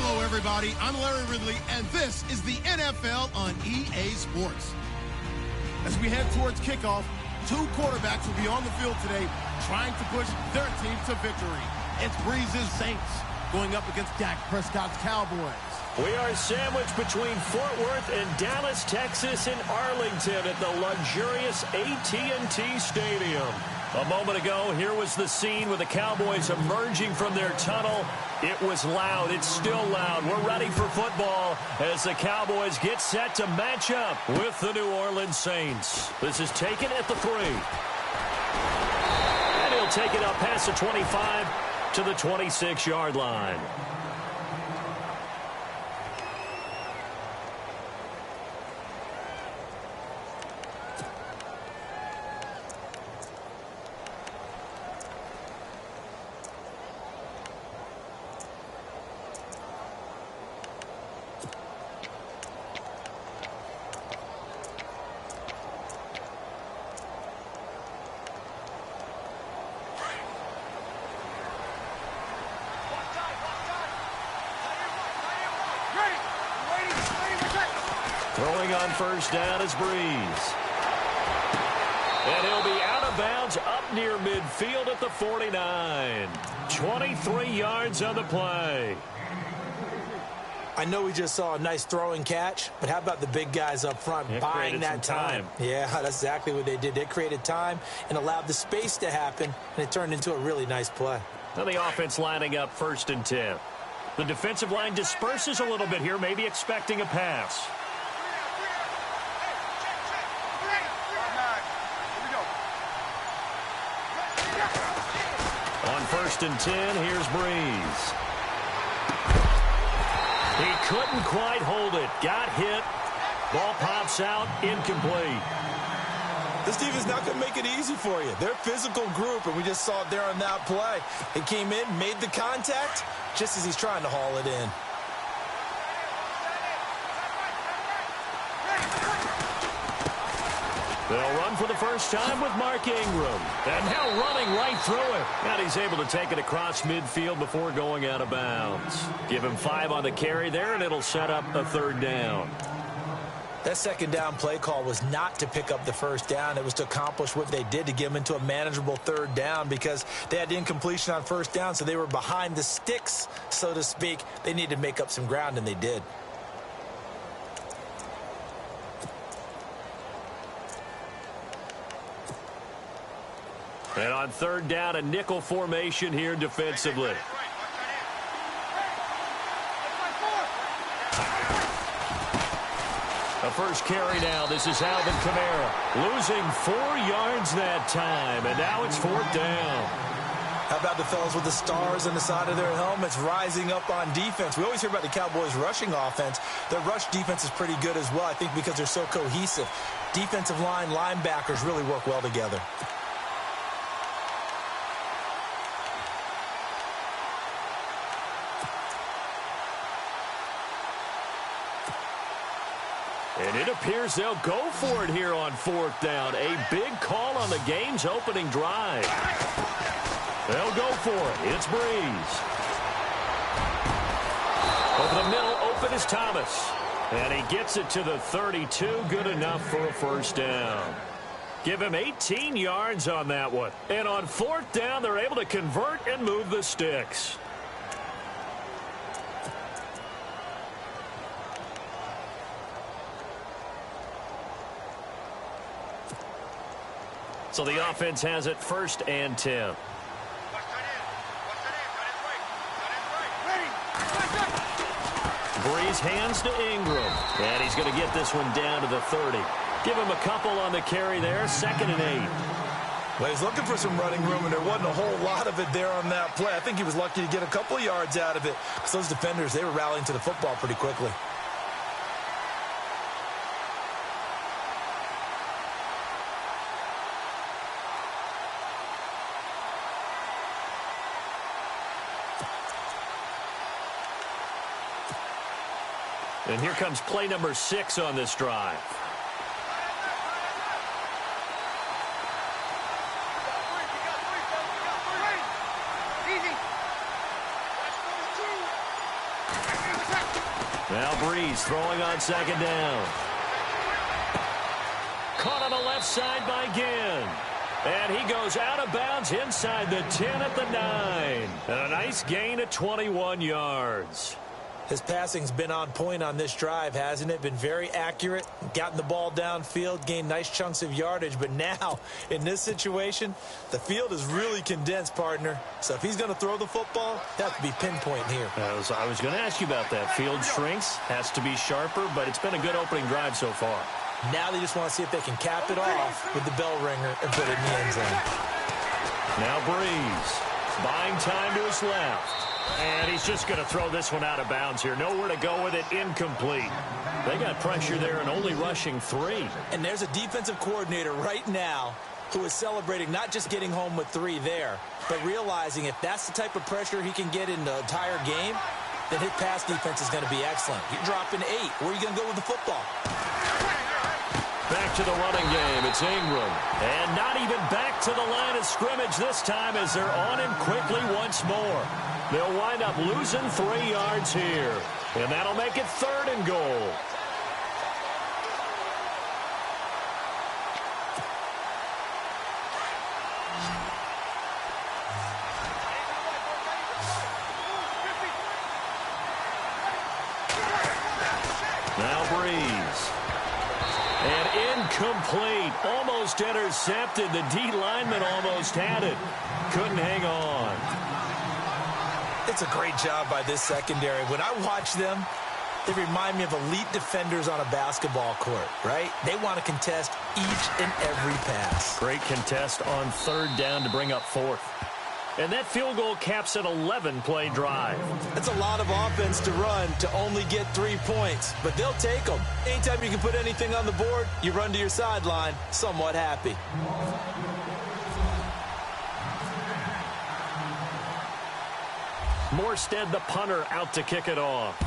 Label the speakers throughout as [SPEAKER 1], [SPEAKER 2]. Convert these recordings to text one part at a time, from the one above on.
[SPEAKER 1] Hello, everybody. I'm Larry Ridley, and this is the NFL on EA Sports. As we head towards kickoff, two quarterbacks will be on the field today trying to push their team to victory. It's Breeze's Saints going up against Dak Prescott's Cowboys.
[SPEAKER 2] We are sandwiched between Fort Worth and Dallas, Texas, and Arlington at the luxurious AT&T Stadium. A moment ago, here was the scene with the Cowboys emerging from their tunnel. It was loud. It's still loud. We're ready for football as the Cowboys get set to match up with the New Orleans Saints. This is taken at the 3. And he'll take it up past the 25 to the 26-yard line. Throwing on first down is Breeze. And he'll be out of bounds up near midfield at the 49. 23 yards on the play.
[SPEAKER 3] I know we just saw a nice throwing catch, but how about the big guys up front buying that time? Yeah, that's exactly what they did. They created time and allowed the space to happen, and it turned into a really nice play.
[SPEAKER 2] Now the offense lining up 1st and 10. The defensive line disperses a little bit here, maybe expecting a pass. On 1st and 10, here's Breeze. He couldn't quite hold it. Got hit. Ball pops out. Incomplete.
[SPEAKER 4] This team is not going to make it easy for you. They're a physical group, and we just saw it there on that play. He came in, made the contact, just as he's trying to haul it in.
[SPEAKER 2] They'll run for the first time with Mark Ingram. And now running right through it. And he's able to take it across midfield before going out of bounds. Give him 5 on the carry there, and it'll set up a 3rd down.
[SPEAKER 3] That 2nd down play call was not to pick up the 1st down. It was to accomplish what they did, to get them into a manageable 3rd down, because they had incompletion on 1st down, so they were behind the sticks, so to speak. They needed to make up some ground, and they did.
[SPEAKER 2] And on 3rd down, a nickel formation here defensively. The first carry now. This is Alvin Kamara. Losing 4 yards that time, and now it's 4th down.
[SPEAKER 3] How about the fellas with the stars on the side of their helmets rising up on defense? We always hear about the Cowboys' rushing offense. Their rush defense is pretty good as well, I think, because they're so cohesive. Defensive line, linebackers really work well together.
[SPEAKER 2] And it appears they'll go for it here on 4th down. A big call on the game's opening drive. They'll go for it. It's Breeze. Over the middle, open is Thomas. And he gets it to the 32. Good enough for a 1st down. Give him 18 yards on that one. And on 4th down, they're able to convert and move the sticks. So the offense has it 1st and 10. Breeze hands to Ingram. And he's going to get this one down to the 30. Give him a couple on the carry there. 2nd and 8.
[SPEAKER 4] Well, he's looking for some running room, and there wasn't a whole lot of it there on that play. I think he was lucky to get a couple of yards out of it, because those defenders, they were rallying to the football pretty quickly.
[SPEAKER 2] And here comes play number 6 on this drive. Now Breeze throwing on second down. Caught on the left side by Ginn. And he goes out of bounds inside the 10 at the 9. And a nice gain of 21 yards.
[SPEAKER 3] His passing's been on point on this drive, hasn't it? Been very accurate, gotten the ball downfield, gained nice chunks of yardage. But now, in this situation, the field is really condensed, partner. So if he's going to throw the football, he'll have to be pinpoint here.
[SPEAKER 2] I was going to ask you about that. Field shrinks, has to be sharper, but it's been a good opening drive so far.
[SPEAKER 3] Now they just want to see if they can cap it off with the bell ringer and put it in the end zone.
[SPEAKER 2] Now Breeze, buying time to his left. And he's just going to throw this one out of bounds here. Nowhere to go with it. Incomplete. They got pressure there and only rushing 3.
[SPEAKER 3] And there's a defensive coordinator right now who is celebrating not just getting home with 3 there, but realizing if that's the type of pressure he can get in the entire game, then his pass defense is going to be excellent. You're dropping 8. Where are you going to go with the football?
[SPEAKER 2] Back to the running game. It's Ingram. And not even back to the line of scrimmage this time as they're on him quickly once more. They'll wind up losing 3 yards here. And that'll make it 3rd and goal. Now Breeze. And incomplete. Almost intercepted. The D lineman almost had it. Couldn't hang on.
[SPEAKER 3] It's a great job by this secondary. When I watch them, they remind me of elite defenders on a basketball court, right? They want to contest each and every pass.
[SPEAKER 2] Great contest on 3rd down to bring up 4th. And that field goal caps an 11-play drive.
[SPEAKER 3] That's a lot of offense to run to only get 3 points, but they'll take them. Anytime you can put anything on the board, you run to your sideline somewhat happy.
[SPEAKER 2] Morstead, the punter, out to kick it off.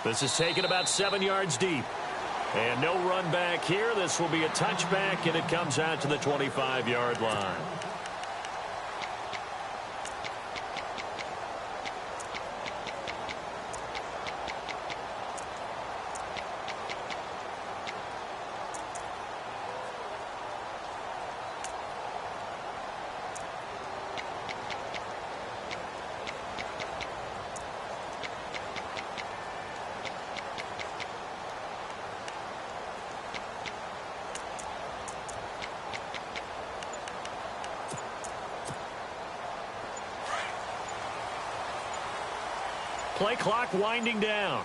[SPEAKER 2] This is taken about 7 yards deep. And no run back here. This will be a touchback, and it comes out to the 25-yard line. Play clock winding down.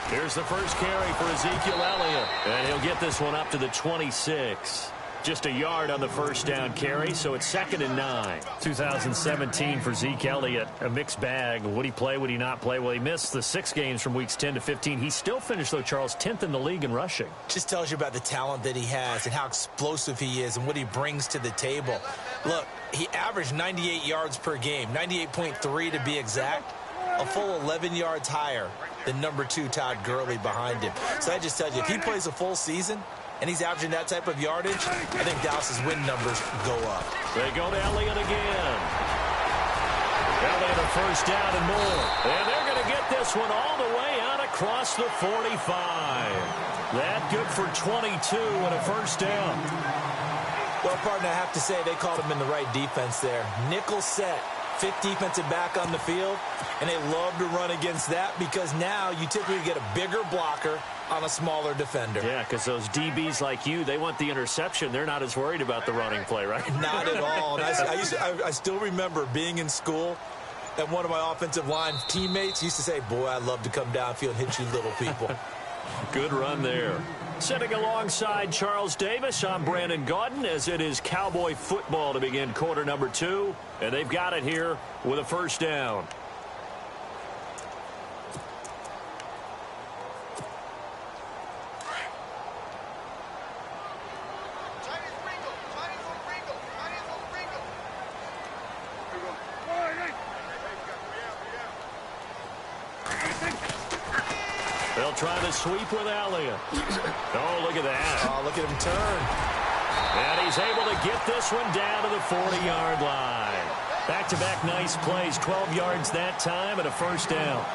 [SPEAKER 2] Here's the first carry for Ezekiel Elliott. And he'll get this one up to the 26. Just a yard on the first down carry, so it's 2nd and 9. 2017 for Zeke Elliott, a mixed bag. Would he play, would he not play? Well, he missed the 6 games from weeks 10 to 15. He still finished, though, Charles, 10th in the league in rushing.
[SPEAKER 3] Just tells you about the talent that he has and how explosive he is and what he brings to the table. Look, he averaged 98 yards per game, 98.3 to be exact, a full 11 yards higher than number 2 Todd Gurley behind him. So that just tells you, if he plays a full season and he's averaging that type of yardage, I think Dallas's win numbers go up.
[SPEAKER 2] They go to Elliott again. Elliott a first down and more. And they're going to get this one all the way out across the 45. That good for 22 and a first down.
[SPEAKER 3] Well, partner, I have to say they called him in the right defense there. Nickel set, 5th defensive back on the field, and they love to run against that because now you typically get a bigger blocker on a smaller defender.
[SPEAKER 2] Yeah, because those DBs like you, they want the interception. They're not as worried about the running play, right?
[SPEAKER 3] Not at all. And I still remember being in school, and one of my offensive line teammates used to say, boy, I'd love to come downfield and hit you little people.
[SPEAKER 2] Good run there. Sitting alongside Charles Davis, I'm Brandon Gaudin, as it is Cowboy football to begin quarter number 2. And they've got it here with a first down. They'll try to sweep with Elliott. Oh, look at that.
[SPEAKER 3] Oh, look at him turn.
[SPEAKER 2] And he's able to get this one down to the 40-yard line. Back-to-back nice plays, 12 yards that time and a first down.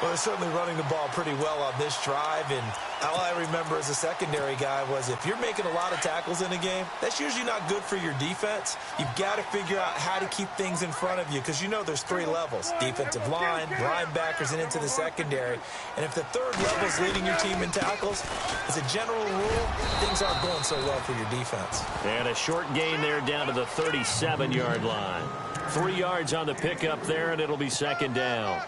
[SPEAKER 3] Well, they're certainly running the ball pretty well on this drive, and all I remember as a secondary guy was if you're making a lot of tackles in a game, that's usually not good for your defense. You've got to figure out how to keep things in front of you because you know there's three levels, defensive line, linebackers, and into the secondary. And if the third level is leading your team in tackles, as a general rule, things aren't going so well for your defense.
[SPEAKER 2] And a short gain there down to the 37-yard line. 3 yards on the pickup there, and it'll be second down.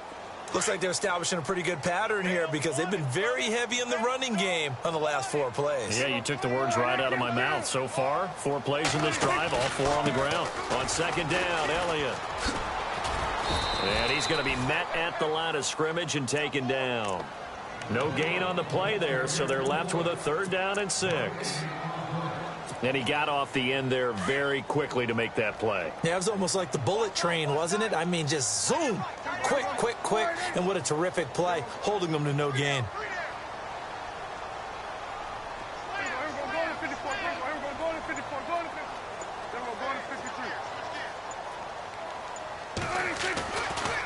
[SPEAKER 3] Looks like they're establishing a pretty good pattern here because they've been very heavy in the running game on the last 4 plays.
[SPEAKER 2] Yeah, you took the words right out of my mouth. So far, 4 plays in this drive, all 4 on the ground. On second down, Elliott. And he's going to be met at the line of scrimmage and taken down. No gain on the play there, so they're left with a 3rd down and 6. And he got off the end there very quickly to make that play.
[SPEAKER 3] Yeah, it was almost like the bullet train, wasn't it? I mean, just zoom. Quick, quick, quick. And what a terrific play, holding them to no gain.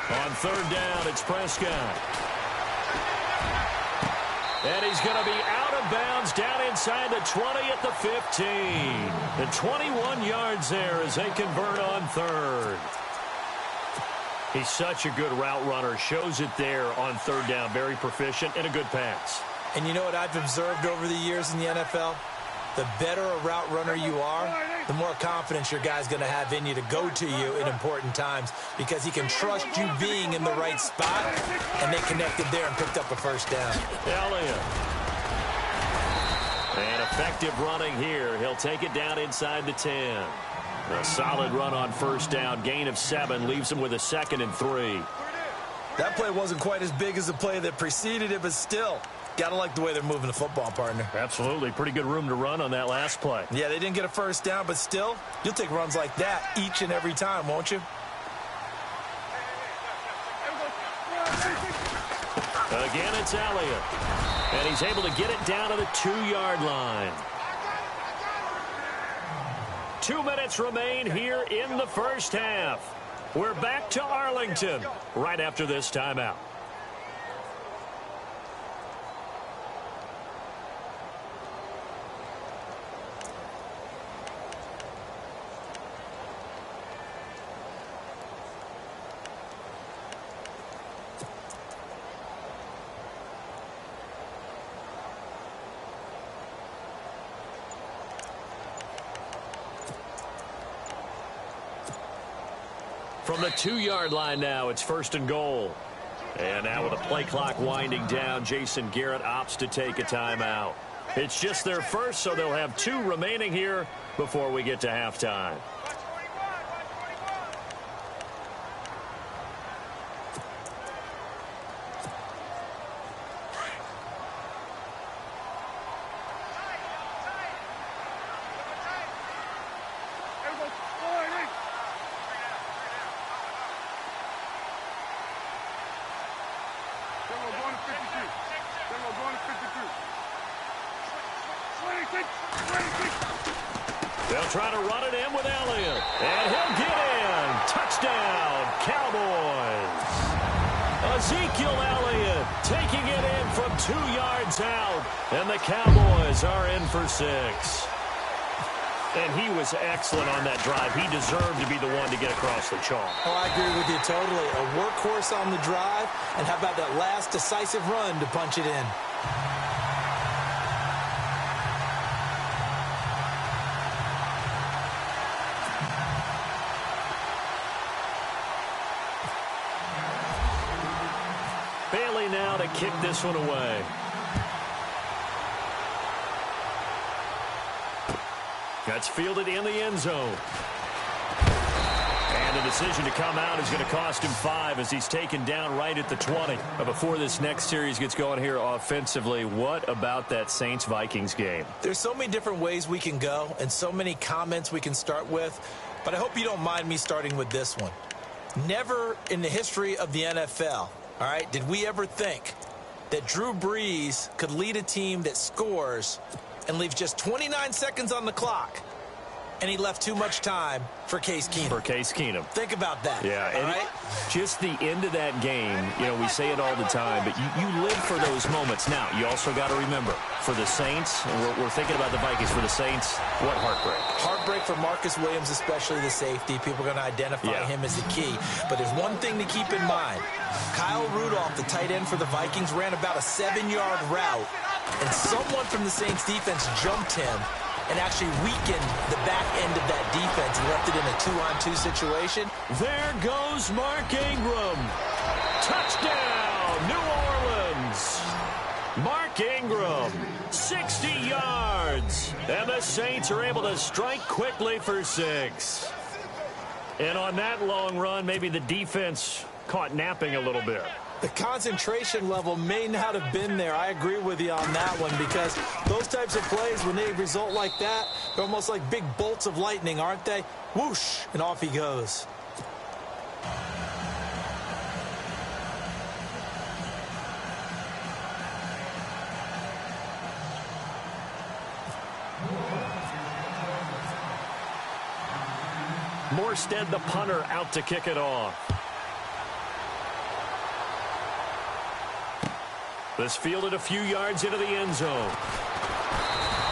[SPEAKER 2] On 3rd down, it's Prescott. And he's going to be out of bounds down inside the 20 at the 15. The 21 yards there as they convert on 3rd. He's such a good route runner. Shows it there on 3rd down. Very proficient and a good pass.
[SPEAKER 3] And you know what I've observed over the years in the NFL? The better a route runner you are, the more confidence your guy's going to have in you to go to you in important times because he can trust you being in the right spot, and they connected there and picked up a 1st down.
[SPEAKER 2] Elliott. And effective running here. He'll take it down inside the 10. A solid run on 1st down. Gain of 7 leaves him with a 2nd and 3.
[SPEAKER 3] That play wasn't quite as big as the play that preceded it, but still, gotta like the way they're moving the football, partner.
[SPEAKER 2] Absolutely. Pretty good room to run on that last play.
[SPEAKER 3] Yeah, they didn't get a 1st down, but still, you'll take runs like that each and every time, won't you?
[SPEAKER 2] Again, it's Elliott. And he's able to get it down to the 2-yard line. 2 minutes remain here in the first half. We're back to Arlington right after this timeout. From the 2-yard line now, it's 1st and goal. And now with the play clock winding down, Jason Garrett opts to take a timeout. It's just their first, so they'll have 2 remaining here before we get to halftime. They'll try to run it in with Elliott. And he'll get in. Touchdown, Cowboys. Ezekiel Elliott taking it in from 2 yards out. And the Cowboys are in for 6. And he was excellent on that drive. He deserved to be the one to get across the chalk.
[SPEAKER 3] Oh, I agree with you totally. A workhorse on the drive. And how about that last decisive run to punch it in?
[SPEAKER 2] Bailey now to kick this one away. That's fielded in the end zone. And the decision to come out is going to cost him 5 as he's taken down right at the 20. But before this next series gets going here offensively, what about that Saints-Vikings game?
[SPEAKER 3] There's so many different ways we can go and so many comments we can start with, but I hope you don't mind me starting with this one. Never in the history of the NFL, all right, did we ever think that Drew Brees could lead a team that scores and leaves just 29 seconds on the clock. And he left too much time for Case Keenum. Think about that.
[SPEAKER 2] Yeah, and
[SPEAKER 3] right?
[SPEAKER 2] Just the end of that game, you know, we say it all the time, but you live for those moments. Now, you also got to remember, for the Saints, and we're thinking about the Vikings, for the Saints, what heartbreak.
[SPEAKER 3] Heartbreak for Marcus Williams, especially the safety. People are going to identify him as the key. But there's one thing to keep in mind. Kyle Rudolph, the tight end for the Vikings, ran about a 7-yard route, and someone from the Saints defense jumped him and actually weakened the back end of that defense and left it in a 2-on-2 situation.
[SPEAKER 2] There goes Mark Ingram. Touchdown, New Orleans. Mark Ingram, 60 yards. And the Saints are able to strike quickly for 6. And on that long run, maybe the defense caught napping a little bit.
[SPEAKER 3] The concentration level may not have been there. I agree with you on that one, because those types of plays, when they result like that, they're almost like big bolts of lightning, aren't they? Whoosh, and off he goes.
[SPEAKER 2] Morstead, the punter, out to kick it off. This fielded a few yards into the end zone.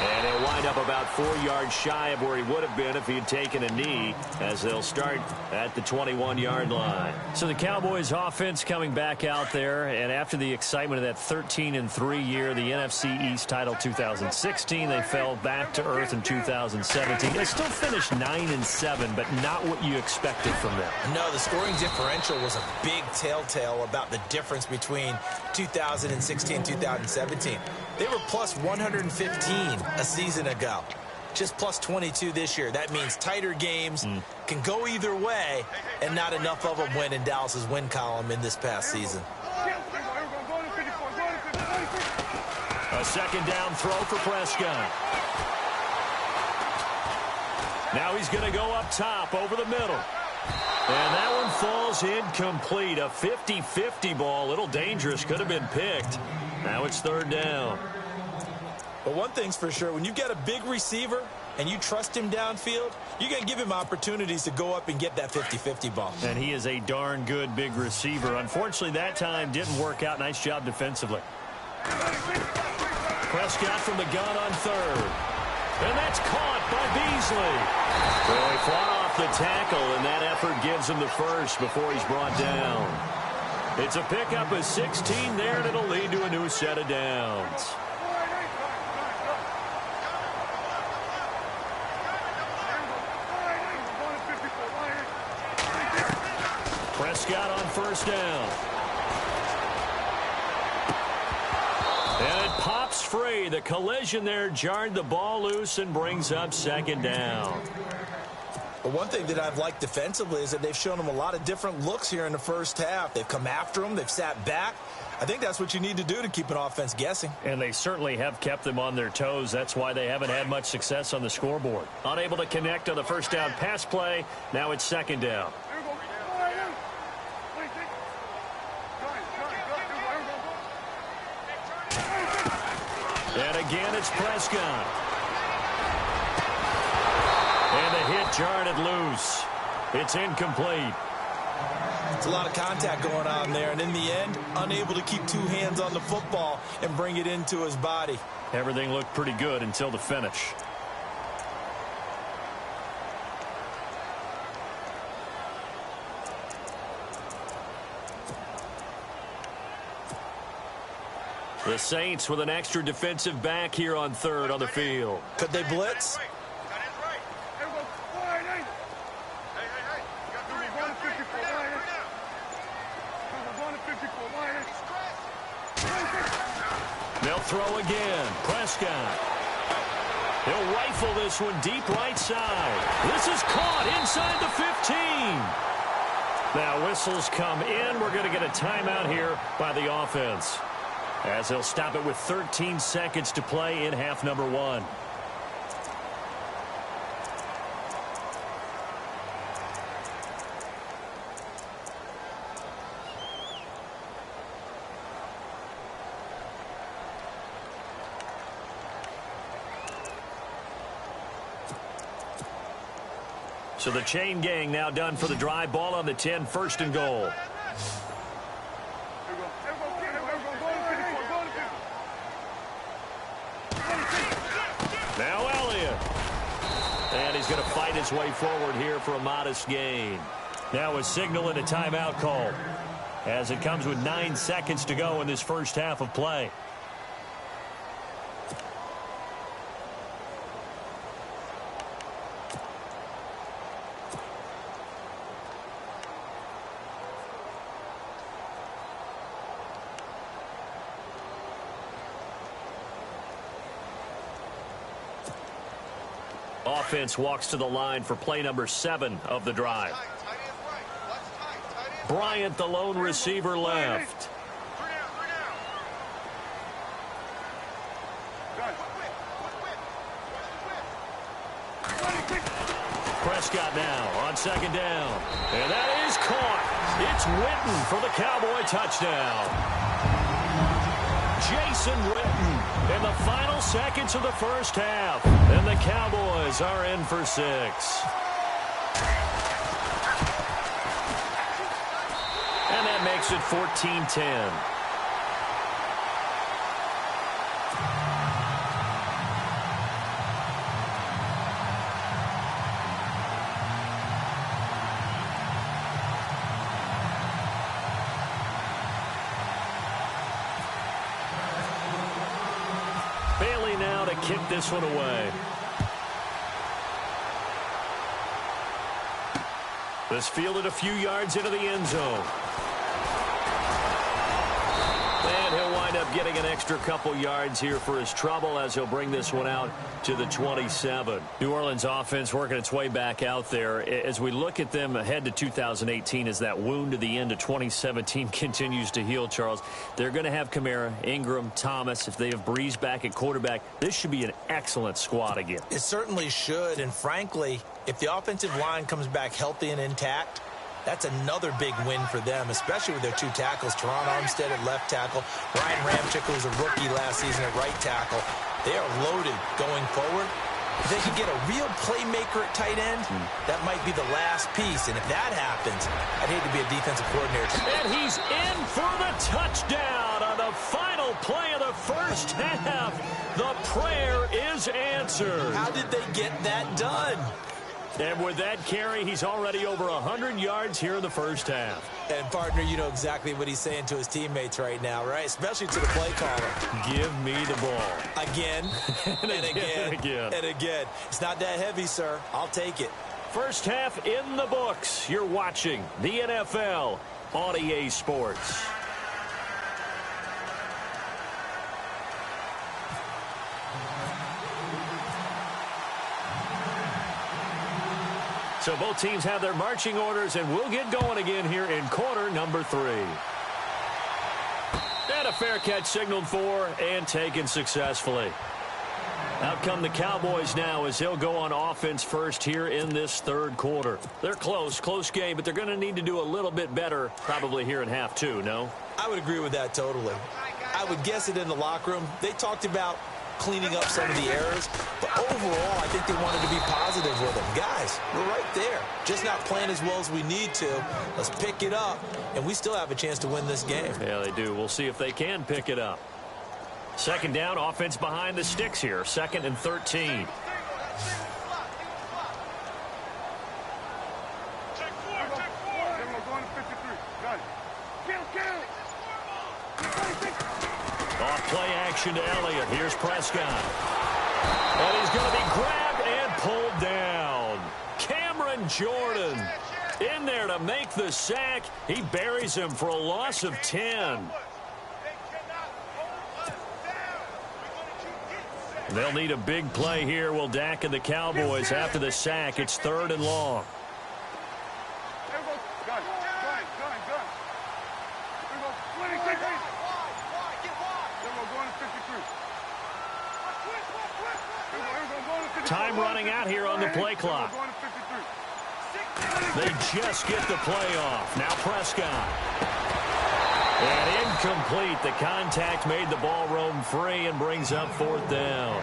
[SPEAKER 2] And he'll wind up about 4 yards shy of where he would have been if he had taken a knee, as they'll start at the 21-yard line. So the Cowboys offense coming back out there, and after the excitement of that 13-3 year, the NFC East title 2016, they fell back to earth in 2017. They still finished 9-7, but not what you expected from them.
[SPEAKER 3] No, the scoring differential was a big telltale about the difference between 2016 and 2017. They were plus 115 a season ago. Just plus 22 this year. That means tighter games can go either way, and not enough of them went in Dallas's win column in this past season.
[SPEAKER 2] A second down throw for Prescott. Now he's going to go up top over the middle. And that one falls incomplete. A 50-50 ball. A little dangerous. Could have been picked. Now it's third down.
[SPEAKER 3] But one thing's for sure, when you get a big receiver and you trust him downfield, you're going to give him opportunities to go up and get that 50-50 ball.
[SPEAKER 2] And he is a darn good big receiver. Unfortunately, that time didn't work out. Nice job defensively. Prescott from the gun on third. And that's caught by Beasley. Well, he fought off the tackle, and that effort gives him the first before he's brought down. It's a pickup of 16 there, and it'll lead to a new set of downs. Prescott on first down. And it pops free. The collision there jarred the ball loose and brings up second down.
[SPEAKER 3] But one thing that I've liked defensively is that they've shown them a lot of different looks here in the first half. They've come after them. They've sat back. I think that's what you need to do to keep an offense guessing.
[SPEAKER 2] And they certainly have kept them on their toes. That's why they haven't had much success on the scoreboard. Unable to connect on the first down pass play. Now it's second down. And again, it's Prescott. And the hit jarred it loose. It's incomplete.
[SPEAKER 3] It's a lot of contact going on there, and in the end, unable to keep two hands on the football and bring it into his body.
[SPEAKER 2] Everything looked pretty good until the finish. The Saints with an extra defensive back here on third on the field.
[SPEAKER 3] Could they blitz?
[SPEAKER 2] They'll throw again. Prescott. He'll rifle this one deep right side. This is caught inside the 15. Now whistles come in. We're going to get a timeout here by the offense, as they'll stop it with 13 seconds to play in half number one. So the chain gang now done for the drive. Ball on the 10, first and goal. Now Elliott. And he's going to fight his way forward here for a modest gain. Now a signal and a timeout call, as it comes with 9 seconds to go in this first half of play. Offense walks to the line for play number 7 of the drive. Bryant, the lone receiver, left. Prescott now on second down. And that is caught. It's Witten for the Cowboy touchdown. Jason Witten in the final seconds of the first half. And the Cowboys are in for 6. And that makes it 14-10. Bailey now to kick this one away. This fielded a few yards into the end zone. And he'll wind up getting an extra couple yards here for his trouble as he'll bring this one out to the 27. New Orleans offense working its way back out there. As we look at them ahead to 2018, as that wound to the end of 2017 continues to heal, Charles, they're going to have Kamara, Ingram, Thomas. If they have Breeze back at quarterback, this should be an excellent squad again.
[SPEAKER 3] It certainly should, and frankly, if the offensive line comes back healthy and intact, that's another big win for them, especially with their 2 tackles, Teron Armstead at left tackle, Ryan Ramczyk, who was a rookie last season at right tackle. They are loaded going forward. If they can get a real playmaker at tight end, that might be the last piece. And if that happens, I'd hate to be a defensive coordinator.
[SPEAKER 2] And he's in for the touchdown on the final play of the first half. The prayer is answered.
[SPEAKER 3] How did they get that done?
[SPEAKER 2] And with that carry, he's already over 100 yards here in the first half.
[SPEAKER 3] And, partner, you know exactly what he's saying to his teammates right now, right? Especially to the play caller.
[SPEAKER 2] Give me the ball.
[SPEAKER 3] Again, and again, and again. It's not that heavy, sir. I'll take it.
[SPEAKER 2] First half in the books. You're watching the NFL on EA Sports. So both teams have their marching orders, and we'll get going again here in quarter number 3. And a fair catch signaled for and taken successfully. Out come the Cowboys now as they'll go on offense first here in this third quarter. They're close game, but they're going to need to do a little bit better probably here in half 2, no?
[SPEAKER 3] I would agree with that totally. I would guess it in the locker room. They talked about cleaning up some of the errors, but overall, I think they wanted to be positive with them. Guys, we're right there. Just not playing as well as we need to. Let's pick it up, and we still have a chance to win this game.
[SPEAKER 2] Yeah, they do. We'll see if they can pick it up. Second down, offense behind the sticks here. 2nd and 13. Off play action to Elliott. Here's Prescott. And he's going to be grabbed and pulled down. Cameron Jordan in there to make the sack. He buries him for a loss of 10. They'll need a big play here. Will Dak and the Cowboys after the sack. It's 3rd and long. Time running out here on the play clock. They just get the play off. Now Prescott. And incomplete. The contact made the ball roam free and brings up 4th down.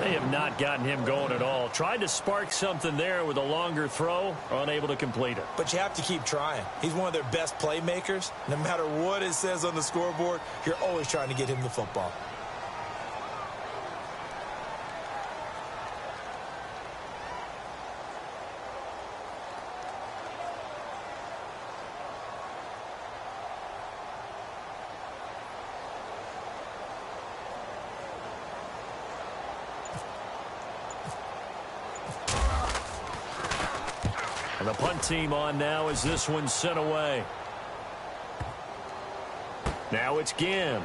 [SPEAKER 2] They They have not gotten him going at all. Tried to spark something there with a longer throw, unable to complete it.
[SPEAKER 3] But you have to keep trying. He's one of their best playmakers. No matter what it says on the scoreboard, you're always trying to get him the football.
[SPEAKER 2] And the punt team on now as this one's sent away. Now it's Ginn.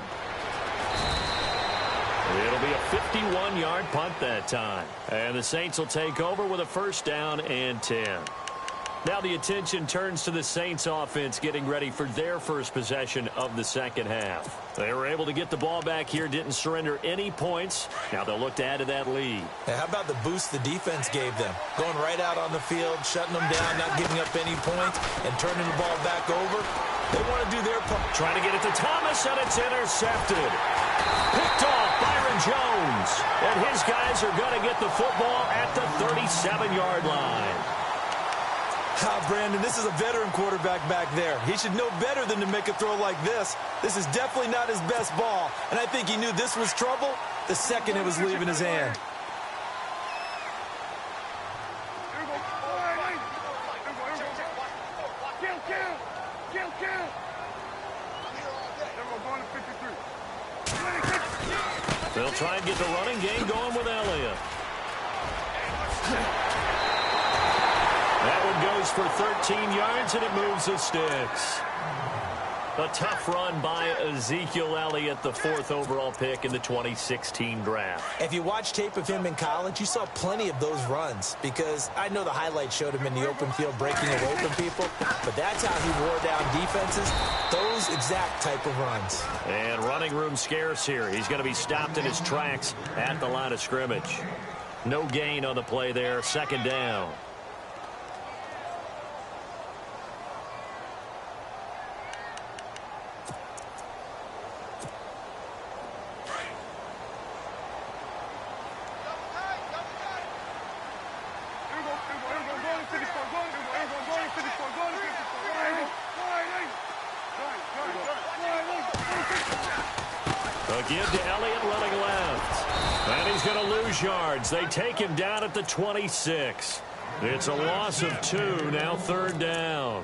[SPEAKER 2] It'll be a 51-yard punt that time. And the Saints will take over with a first down and 10. Now the attention turns to the Saints offense getting ready for their first possession of the second half. They were able to get the ball back here, didn't surrender any points. Now they'll look to add to that lead.
[SPEAKER 3] Now, how about the boost the defense gave them? Going right out on the field, shutting them down, not giving up any points, and turning the ball back over. They want to do their part.
[SPEAKER 2] Trying to get it to Thomas, and it's intercepted. Picked off Byron Jones. And his guys are going to get the football at the 37-yard line.
[SPEAKER 3] Brandon, this is a veteran quarterback back there. He should know better than to make a throw like this. This is definitely not his best ball, and I think he knew this was trouble the second it was leaving his hand.
[SPEAKER 2] They'll try and get the running game going with Elliott. That one goes for 13 yards, and it moves the sticks. A tough run by Ezekiel Elliott, the 4th overall pick in the 2016 draft.
[SPEAKER 3] If you watch tape of him in college, you saw plenty of those runs, because I know the highlights showed him in the open field breaking away from people, but that's how he wore down defenses, those exact type of runs.
[SPEAKER 2] And running room scarce here. He's going to be stopped in his tracks at the line of scrimmage. No gain on the play there, second down. A give to Elliott running left. And he's going to lose yards. They take him down at the 26. It's a loss of 2, now third down.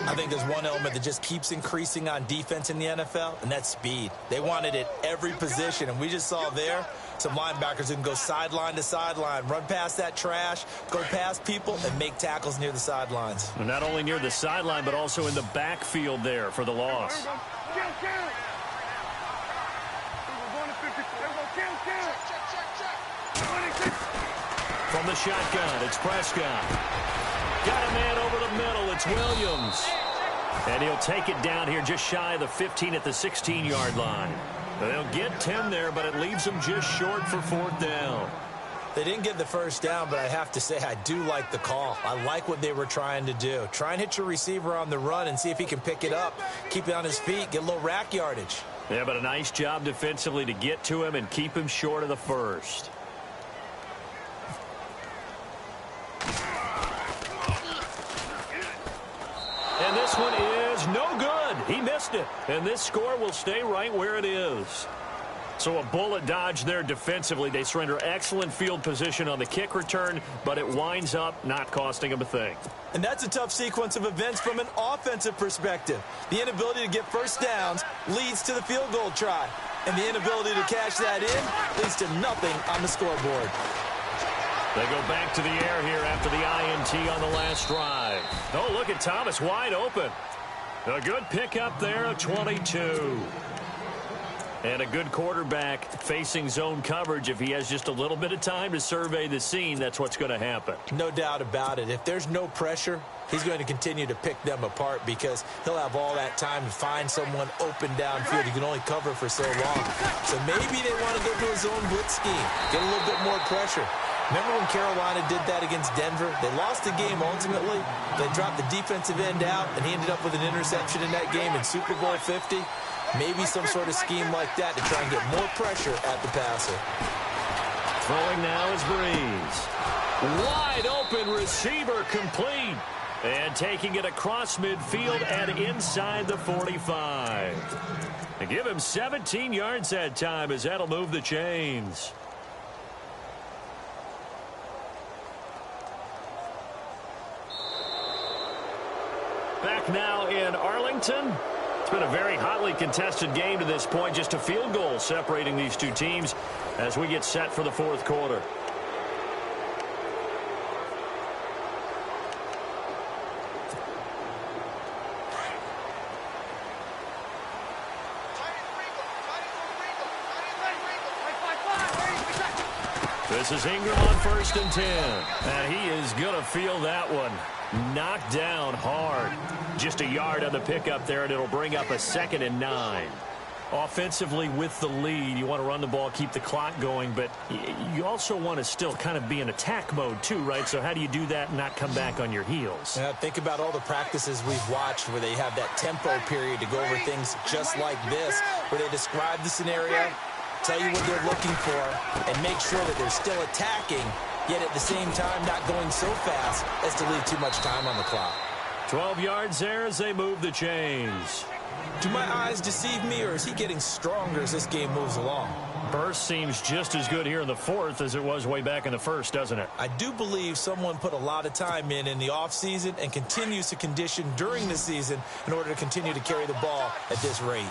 [SPEAKER 3] I think there's one element that just keeps increasing on defense in the NFL, and that's speed. They want it at every position, and we just saw there some linebackers who can go sideline to sideline, run past that trash, go past people, and make tackles near the sidelines.
[SPEAKER 2] And not only near the sideline, but also in the backfield there for the loss. From the shotgun, it's Prescott. Got a man over the middle, it's Williams. And he'll take it down here just shy of the 15 at the 16-yard line. They'll get 10 there, but it leaves them just short for fourth down.
[SPEAKER 3] They didn't get the first down, but I have to say I do like the call. I like what they were trying to do. Try and hit your receiver on the run and see if he can pick it up, keep it on his feet, get a little rack yardage.
[SPEAKER 2] Yeah, but a nice job defensively to get to him and keep him short of the first. And this one is no good. He missed it. And this score will stay right where it is. So a bullet dodge there defensively. They surrender excellent field position on the kick return, but it winds up not costing them a thing.
[SPEAKER 3] And that's a tough sequence of events from an offensive perspective. The inability to get first downs leads to the field goal try. And the inability to cash that in leads to nothing on the scoreboard.
[SPEAKER 2] They go back to the air here after the INT on the last drive. Oh, look at Thomas wide open. A good pickup there of 22. And a good quarterback facing zone coverage. If he has just a little bit of time to survey the scene, that's what's going to happen.
[SPEAKER 3] No doubt about it. If there's no pressure, he's going to continue to pick them apart because he'll have all that time to find someone open downfield. He can only cover for so long. So maybe they want to go to a zone blitz scheme, get a little bit more pressure. Remember when Carolina did that against Denver? They lost the game ultimately. They dropped the defensive end out, and he ended up with an interception in that game in Super Bowl 50. Maybe some sort of scheme like that to try and get more pressure at the passer.
[SPEAKER 2] Throwing now is Breeze. Wide open receiver complete. And taking it across midfield and inside the 45. And give him 17 yards that time as that'll move the chains. Back now in Arlington. It's been a very hotly contested game to this point. Just a field goal separating these two teams as we get set for the fourth quarter. This is Ingram on 1st and 10. And he is going to feel that one. Knocked down hard. Just a yard on the pickup there, and it'll bring up a 2nd and 9. Offensively with the lead, you want to run the ball, keep the clock going, but you also want to still kind of be in attack mode too, right? So how do you do that and not come back on your heels?
[SPEAKER 3] Yeah, think about all the practices we've watched where they have that tempo period to go over things just like this, where they describe the scenario, tell you what they're looking for, and make sure that they're still attacking, yet at the same time not going so fast as to leave too much time on the clock.
[SPEAKER 2] 12 yards there as they move the chains.
[SPEAKER 3] Do my eyes deceive me, or is he getting stronger as this game moves along?
[SPEAKER 2] Burst seems just as good here in the fourth as it was way back in the first, doesn't it?
[SPEAKER 3] I do believe someone put a lot of time in the offseason and continues to condition during the season in order to continue to carry the ball at this rate.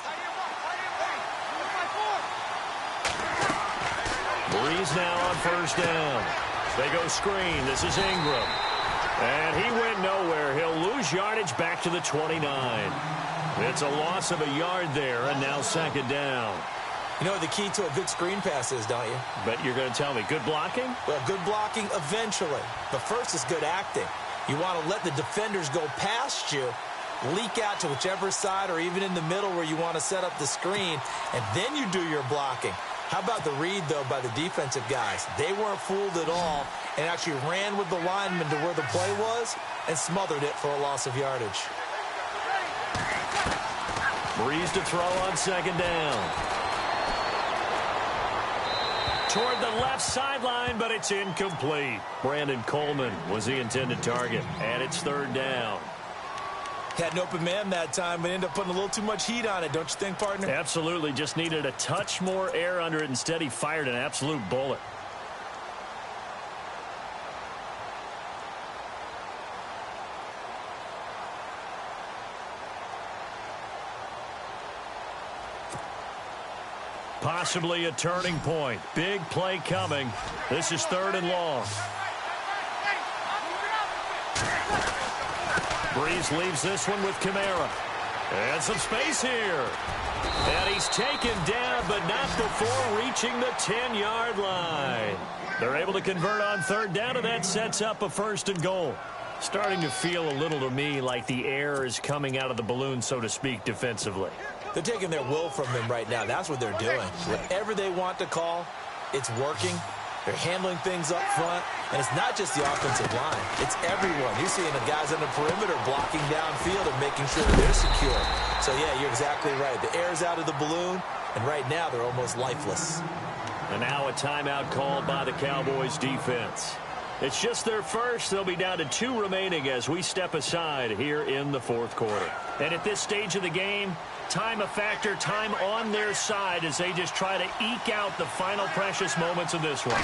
[SPEAKER 2] Breeze now on 1st down. They go screen. This is Ingram. And he went nowhere. He'll lose yardage back to the 29. It's a loss of a yard there, and now 2nd down.
[SPEAKER 3] You know what the key to a good screen pass is, don't you?
[SPEAKER 2] But you're going to tell me, good blocking?
[SPEAKER 3] Well, good blocking eventually. But first is good acting. You want to let the defenders go past you, leak out to whichever side or even in the middle where you want to set up the screen, and then you do your blocking. How about the read, though, by the defensive guys? They weren't fooled at all and actually ran with the lineman to where the play was and smothered it for a loss of yardage.
[SPEAKER 2] Breeze to throw on 2nd down. Toward the left sideline, but it's incomplete. Brandon Coleman was the intended target, and it's 3rd down.
[SPEAKER 3] Had an open man that time, but ended up putting a little too much heat on it, don't you think, partner?
[SPEAKER 2] Absolutely. Just needed a touch more air under it. Instead, he fired an absolute bullet. Possibly a turning point. Big play coming. This is 3rd and long. Breeze leaves this one with Kamara. And some space here. And he's taken down, but not before reaching the 10-yard line. They're able to convert on 3rd down, and that sets up a 1st and goal. Starting to feel a little to me like the air is coming out of the balloon, so to speak, defensively.
[SPEAKER 3] They're taking their will from them right now. That's what they're doing. Whatever they want to call, it's working. They're handling things up front, and it's not just the offensive line. It's everyone. You're seeing the guys on the perimeter blocking downfield and making sure that they're secure. So, yeah, you're exactly right. The air's out of the balloon, and right now they're almost lifeless.
[SPEAKER 2] And now a timeout called by the Cowboys defense. It's just their first. They'll be down to 2 remaining as we step aside here in the fourth quarter. And at this stage of the game, time a factor, time on their side as they just try to eke out the final precious moments of this one.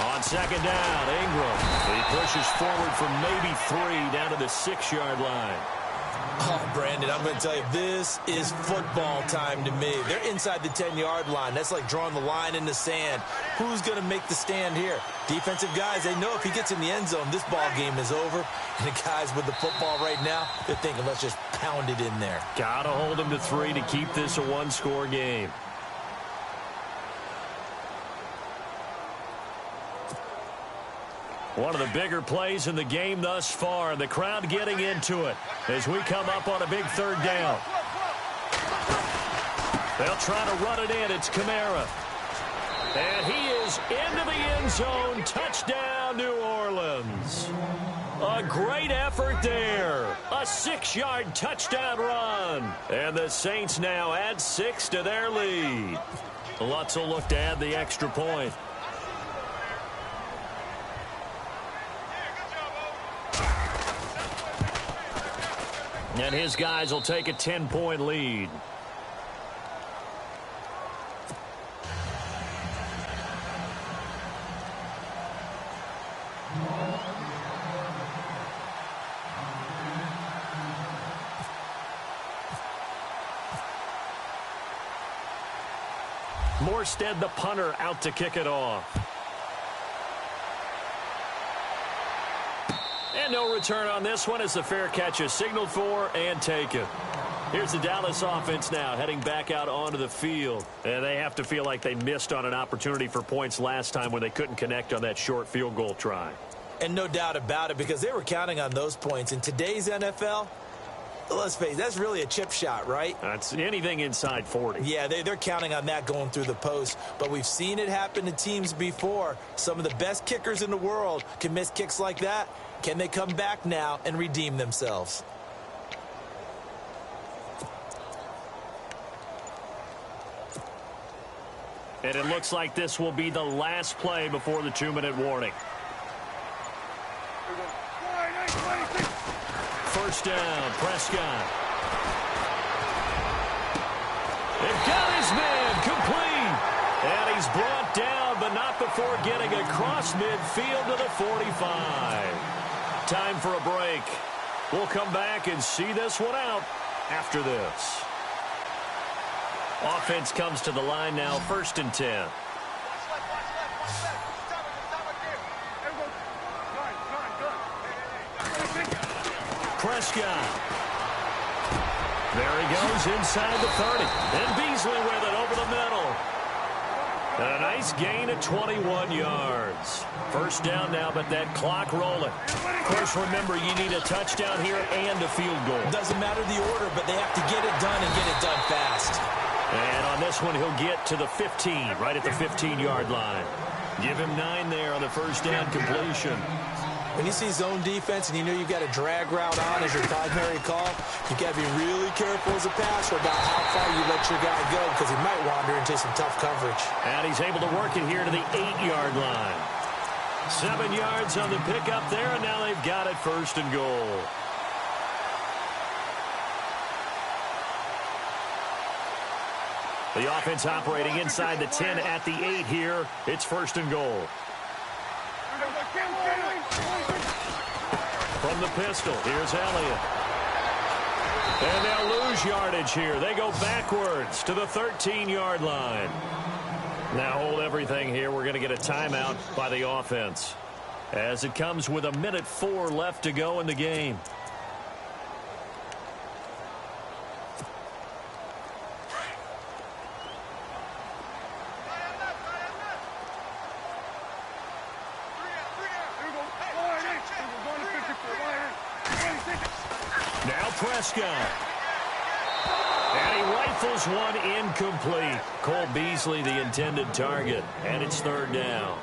[SPEAKER 2] On 2nd down, Ingram. He pushes forward for maybe 3 down to the 6-yard line.
[SPEAKER 3] Oh, Brandon, I'm going to tell you, this is football time to me. They're inside the 10-yard line. That's like drawing the line in the sand. Who's going to make the stand here? Defensive guys, they know if he gets in the end zone, this ball game is over. And the guys with the football right now, they're thinking, let's just pound it in there.
[SPEAKER 2] Got to hold them to 3 to keep this a 1-score game. One of the bigger plays in the game thus far. The crowd getting into it as we come up on a big 3rd down. They'll try to run it in. It's Kamara. And he is into the end zone. Touchdown, New Orleans. A great effort there. A 6-yard touchdown run. And the Saints now add 6 to their lead. Lutz will look to add the extra point. And his guys will take a 10-point lead. Morstead, the punter, out to kick it off. And no return on this one as the fair catch is signaled for and taken. Here's the Dallas offense now heading back out onto the field. And they have to feel like they missed on an opportunity for points last time when they couldn't connect on that short field goal try.
[SPEAKER 3] And no doubt about it, because they were counting on those points. In today's NFL, let's face it, that's really a chip shot, right?
[SPEAKER 2] That's anything inside 40.
[SPEAKER 3] Yeah, they're counting on that going through the post. But we've seen it happen to teams before. Some of the best kickers in the world can miss kicks like that. Can they come back now and redeem themselves?
[SPEAKER 2] And it looks like this will be the last play before the 2-minute warning. First down, Prescott. They've got his man complete. And he's brought down, but not before getting across midfield to the 45. Time for a break. We'll come back and see this one out after this. Offense comes to the line now, 1st and 10. Prescott. There he goes inside the 30. And Beasley with it over the middle. And a nice gain of 21 yards. First down now, but that clock rolling. Of course, remember, you need a touchdown here and a field goal.
[SPEAKER 3] Doesn't matter the order, but they have to get it done and get it done fast.
[SPEAKER 2] And on this one, he'll get to the 15, right at the 15-yard line. Give him 9 there on the first down completion.
[SPEAKER 3] When you see zone defense and you know you've got a drag route on as your primary call, you've got to be really careful as a passer about how far you let your guy go, because he might wander into some tough coverage.
[SPEAKER 2] And he's able to work it here to the 8-yard line. 7 yards on the pickup there, and now they've got it 1st and goal. The offense operating inside the 10 at the 8 here. It's 1st and goal. From the pistol, here's Elliott. And they'll lose yardage here. They go backwards to the 13-yard line. Now hold everything here. We're going to get a timeout by the offense, as it comes with 1:04 left to go in the game. Now Prescott. And he rifles one incomplete. Cole Beasley, the intended target. And it's 3rd down.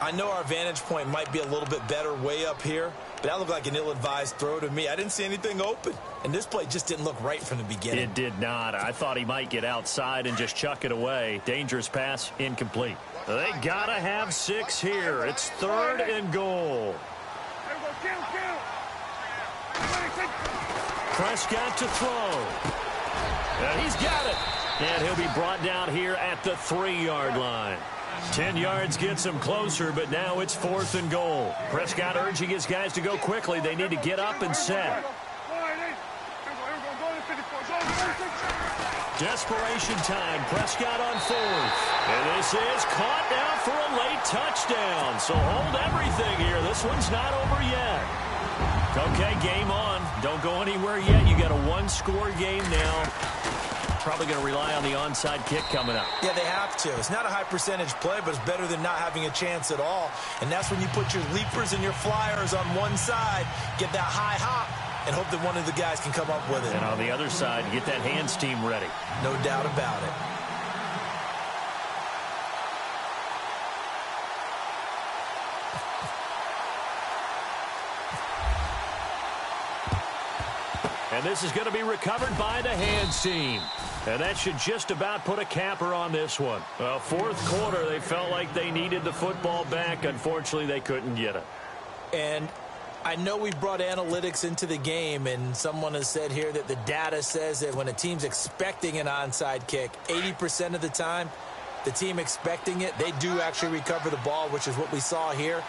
[SPEAKER 3] I know our vantage point might be a little bit better way up here, but that looked like an ill-advised throw to me. I didn't see anything open. And this play just didn't look right from the beginning.
[SPEAKER 2] It did not. I thought he might get outside and just chuck it away. Dangerous pass, incomplete. They got to have 6 here. It's 3rd and goal. Prescott to throw. And he's got it. And he'll be brought down here at the 3-yard line. 10 yards gets him closer, but now it's 4th and goal. Prescott urging his guys to go quickly. They need to get up and set. Desperation time. Prescott on 4th. And this is caught now for a late touchdown. So hold everything here. This one's not over yet. Okay, game on. Don't go anywhere yet. You got a 1-score game now. Probably going to rely on the onside kick coming up.
[SPEAKER 3] Yeah, they have to. It's not a high percentage play, but it's better than not having a chance at all. And that's when you put your leapers and your flyers on one side, get that high hop, and hope that one of the guys can come up with it.
[SPEAKER 2] And on the other side, get that hands team ready.
[SPEAKER 3] No doubt about it.
[SPEAKER 2] And this is going to be recovered by the hands team. And that should just about put a capper on this one. Well, 4th quarter, they felt like they needed the football back. Unfortunately, they couldn't get it.
[SPEAKER 3] And I know we brought analytics into the game, and someone has said here that the data says that when a team's expecting an onside kick, 80% of the time, the team expecting it, they do actually recover the ball, which is what we saw here.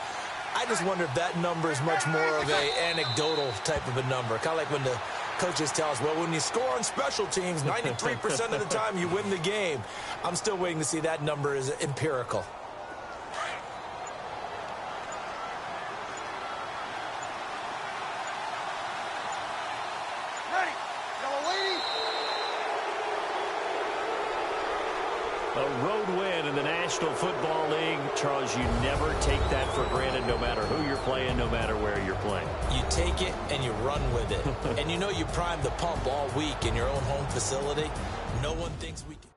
[SPEAKER 3] I just wonder if that number is much more of a anecdotal type of a number. Kind of like when the coaches tell us, well, when you score on special teams, 93% of the time you win the game. I'm still waiting to see that number is empirical.
[SPEAKER 2] A road win in the National Football League. Charles, you never take that for granted no matter who you're playing, no matter where you're playing.
[SPEAKER 3] You take it and you run with it. And you know you primed the pump all week in your own home facility. No one thinks we can.